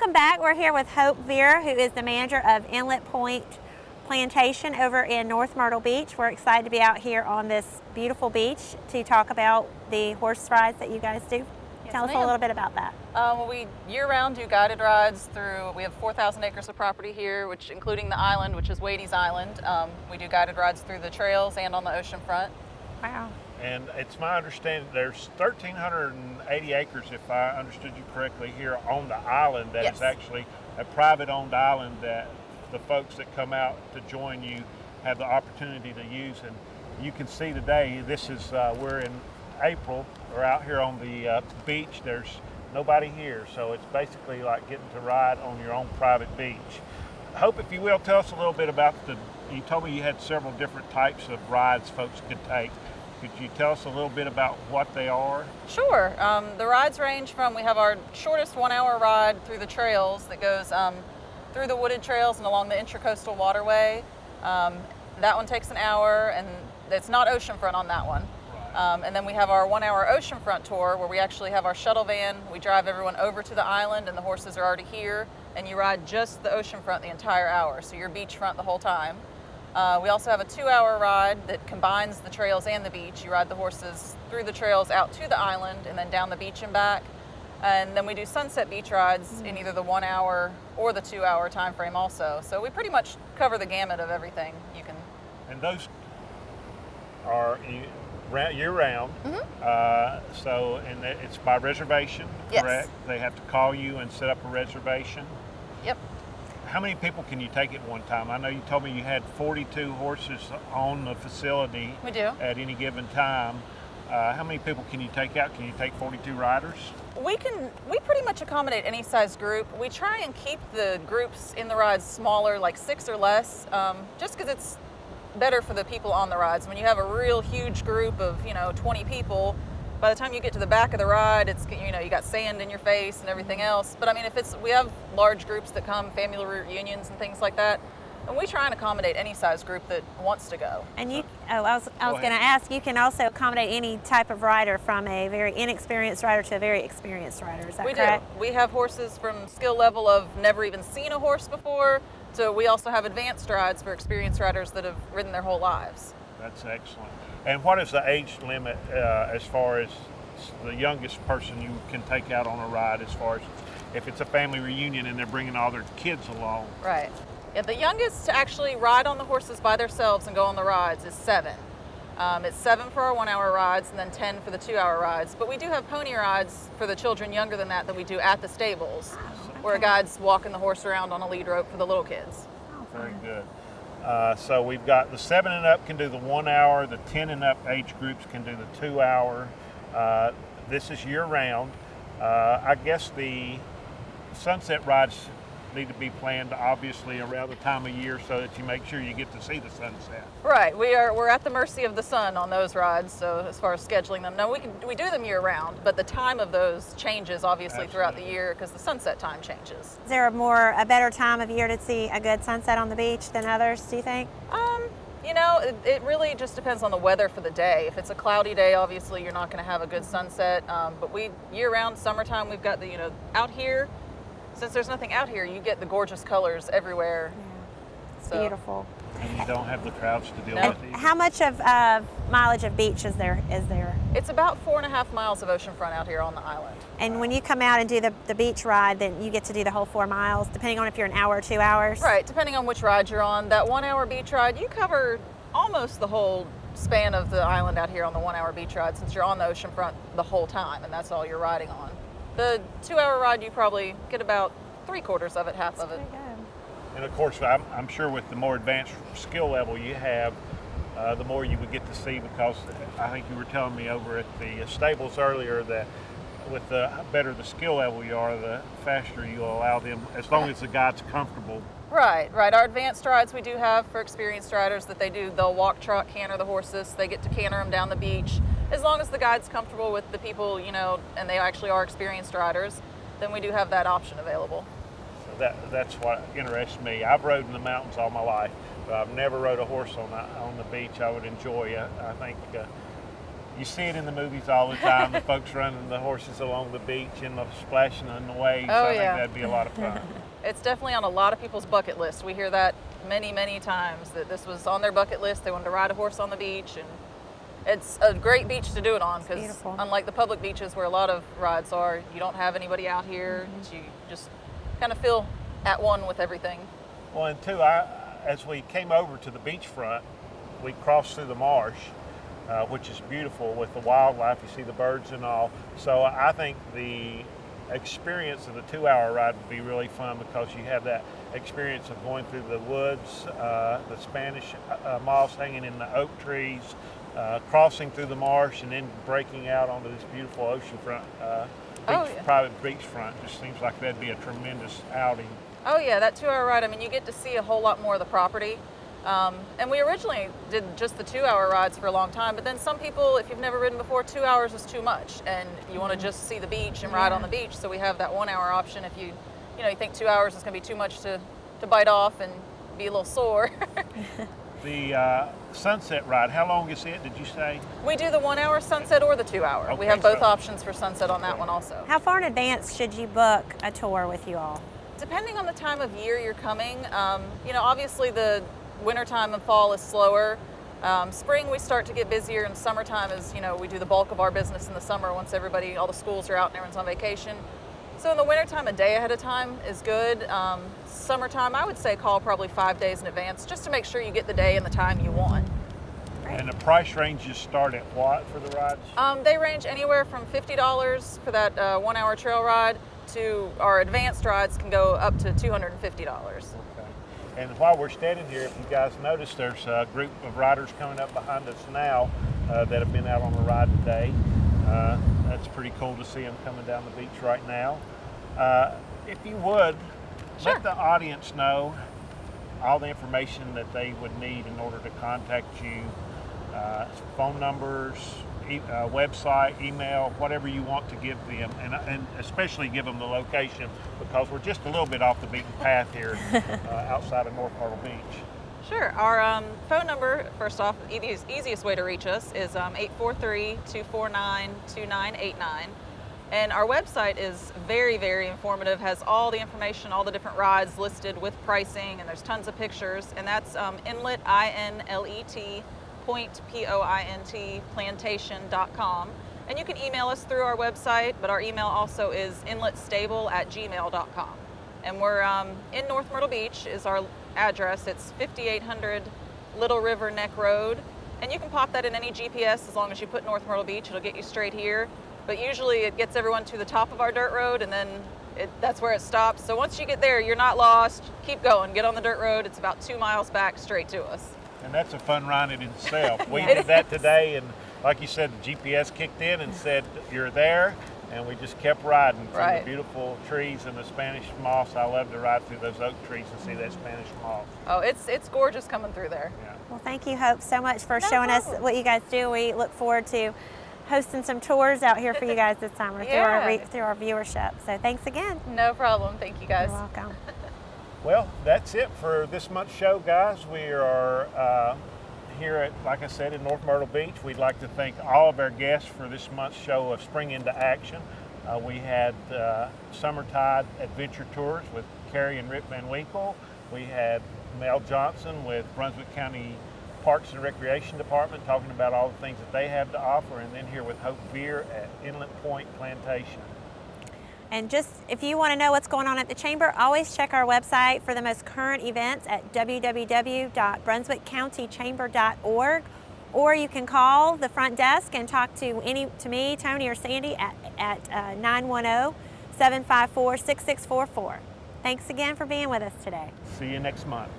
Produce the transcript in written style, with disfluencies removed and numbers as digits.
Welcome back. We're here with Hope Vera, who is the manager of Inlet Plantation over in North Myrtle Beach. We're excited to be out here on this beautiful beach to talk about the horse rides that you guys do. Tell us a little bit about that. We year-round do guided rides through, we have 4,000 acres of property here, which including the island, which is Wadey's Island. We do guided rides through the trails and on the ocean front. Wow. And it's my understanding there's 1,380 acres, if I understood you correctly, here on the island that Yes. is actually a private-owned island that the folks that come out to join you have the opportunity to use. And you can see today, this is, we're in April, we're out here on the beach. There's nobody here, so it's basically like getting to ride on your own private beach. Hope, if you will, tell us a little bit about you told me you had several different types of rides folks could take. Could you tell us a little bit about what they are? Sure. The rides range from, we have our shortest 1-hour ride through the trails that goes through the wooded trails and along the Intracoastal Waterway. That one takes an hour, and it's not oceanfront on that one. And then we have our 1-hour oceanfront tour where we actually have our shuttle van. We drive everyone over to the island and the horses are already here, and you ride just the oceanfront the entire hour, so you're beachfront the whole time. We also have a 2-hour ride that combines the trails and the beach. You ride the horses through the trails out to the island and then down the beach and back. And then we do sunset beach rides in either the 1-hour or the 2-hour time frame also. So we pretty much cover the gamut of everything you can. And those are year-round, and it's by reservation, correct? Yes. They have to call you and set up a reservation. Yep. How many people can you take at one time? I know you told me you had 42 horses on the facility. We do. At any given time. How many people can you take out? Can you take 42 riders? We pretty much accommodate any size group. We try and keep the groups in the rides smaller, like 6 or less, just because it's better for the people on the rides. When you have a real huge group of 20 people, by the time you get to the back of the ride, it's you got sand in your face and everything else. But I mean, we have large groups that come, family reunions and things like that, and we try and accommodate any size group that wants to go. And I was going to ask, you can also accommodate any type of rider, from a very inexperienced rider to a very experienced rider. Is that correct? We do. We have horses from skill level of never even seen a horse before, so we also have advanced rides for experienced riders that have ridden their whole lives. That's excellent. And what is the age limit as far as the youngest person you can take out on a ride, as far as if it's a family reunion and they're bringing all their kids along? Right. Yeah, the youngest to actually ride on the horses by themselves and go on the rides is 7. It's 7 for our 1-hour rides and then 10 for the 2-hour rides. But we do have pony rides for the children younger than that we do at the stables, where a guide's walking the horse around on a lead rope for the little kids. Very good. So we've got the 7 and up can do the 1-hour, the 10 and up age groups can do the 2-hour. This is year round. I guess the sunset rides need to be planned obviously around the time of year so that you make sure you get to see the sunset. Right, we're at the mercy of the sun on those rides, so as far as scheduling them. No, we do them year round, but the time of those changes obviously throughout the year because the sunset time changes. Is there a better time of year to see a good sunset on the beach than others, do you think? It really just depends on the weather for the day. If it's a cloudy day, obviously you're not going to have a good sunset, but year round, summertime, we've got out here. Since there's nothing out here, you get the gorgeous colors everywhere. Yeah. It's so beautiful. And you don't have the crowds to deal No. with either. How much of mileage of beach is there? It's about 4.5 miles of oceanfront out here on the island. And when you come out and do the beach ride, then you get to do the whole 4 miles, depending on if you're an hour or 2 hours? Right, depending on which ride you're on. That 1-hour beach ride, you cover almost the whole span of the island out here on the 1-hour beach ride, since you're on the oceanfront the whole time, and that's all you're riding on. The 2-hour ride, you probably get about 3/4 of it, half of it. Pretty good. And of course, I'm sure with the more advanced skill level you have, the more you would get to see, because I think you were telling me over at the stables earlier that with the better the skill level you are, the faster you'll allow them, as long as the guide's comfortable. Right. Our advanced rides we do have for experienced riders that they'll walk, trot, canter the horses. They get to canter them down the beach. As long as the guide's comfortable with the people, and they actually are experienced riders, then we do have that option available. So that's what interests me. I've rode in the mountains all my life, but I've never rode a horse on the beach. I would enjoy it. I think You see it in the movies all the time, the folks running the horses along the beach and the splashing in the waves. Oh, I think yeah. that'd be a lot of fun. It's definitely on a lot of people's bucket list. We hear that many times, that this was on their bucket list. They wanted to ride a horse on the beach, and it's a great beach to do it on because beautiful. unlike the public beaches where a lot of rides are, you don't have anybody out here. You just kind of feel at one with everything. Well, and two, as we came over to the beachfront, we crossed through the marsh, which is beautiful with the wildlife. You see the birds and all. So I think the experience of the 2-hour ride would be really fun because you have that experience of going through the woods, the Spanish moss hanging in the oak trees, crossing through the marsh, and then breaking out onto this beautiful oceanfront, private beachfront. Just seems like that'd be a tremendous outing. Oh yeah, that 2-hour ride, I mean, you get to see a whole lot more of the property. And we originally did just the 2-hour rides for a long time, but then some people, if you've never ridden before, 2 hours is too much, and you want to just see the beach and ride on the beach. So we have that 1-hour option if you think 2 hours is going to be too much to bite off and be a little sore. The sunset ride, how long is it, did you say? We do the 1-hour sunset or the 2-hour. Okay, we have both so- options for sunset on that one also. How far in advance should you book a tour with you all? Depending on the time of year you're coming, obviously the wintertime and fall is slower. Spring we start to get busier, and summertime is, we do the bulk of our business in the summer once all the schools are out and everyone's on vacation. So in the wintertime, a day ahead of time is good. Summertime, I would say call probably 5 days in advance just to make sure you get the day and the time you want. And the price ranges start at what for the rides? They range anywhere from $50 for that 1-hour trail ride to our advanced rides can go up to $250. Okay. And while we're standing here, if you guys notice, there's a group of riders coming up behind us now that have been out on a ride today. That's pretty cool to see them coming down the beach right now. If you would, Sure. let the audience know all the information that they would need in order to contact you, phone numbers, website, email, whatever you want to give them, and especially give them the location because we're just a little bit off the beaten path here outside of North Myrtle Beach. Sure. Our phone number, first off, the easiest way to reach us is 843-249-2989. And our website is very informative, has all the information, all the different rides listed with pricing, and there's tons of pictures. And that's Inlet, INLET, Point, POINT, Plantation.com. And you can email us through our website, but our email also is inletstable@gmail.com. And we're in North Myrtle Beach is our address. It's 5800 Little River Neck Road. And you can pop that in any GPS as long as you put North Myrtle Beach, it'll get you straight here. But usually it gets everyone to the top of our dirt road, and then that's where it stops. So once you get there, you're not lost. Keep going, get on the dirt road. It's about 2 miles back straight to us. And that's a fun ride in itself. We did that today, and like you said, the GPS kicked in and said, you're there, and we just kept riding through the beautiful trees and the Spanish moss. I love to ride through those oak trees and see that Spanish moss. Oh, it's gorgeous coming through there. Yeah. Well, thank you, Hope, so much for showing us what you guys do. We look forward to hosting some tours out here for you guys this summer through our viewership. So thanks again. No problem. Thank you, guys. You're welcome. Well, that's it for this month's show, guys. We are here at, like I said, in North Myrtle Beach. We'd like to thank all of our guests for this month's show of Spring into Action. We had Summertide Adventure Tours with Carrie and Rip Van Winkle. We had Mel Johnson with Brunswick County Parks and Recreation Department talking about all the things that they have to offer, and then here with Hope Veer at Inlet Point Plantation. And just if you want to know what's going on at the Chamber, always check our website for the most current events at www.brunswickcountychamber.org, or you can call the front desk and talk to me, Tony, or Sandy at 910-754-6644. Thanks again for being with us today. See you next month.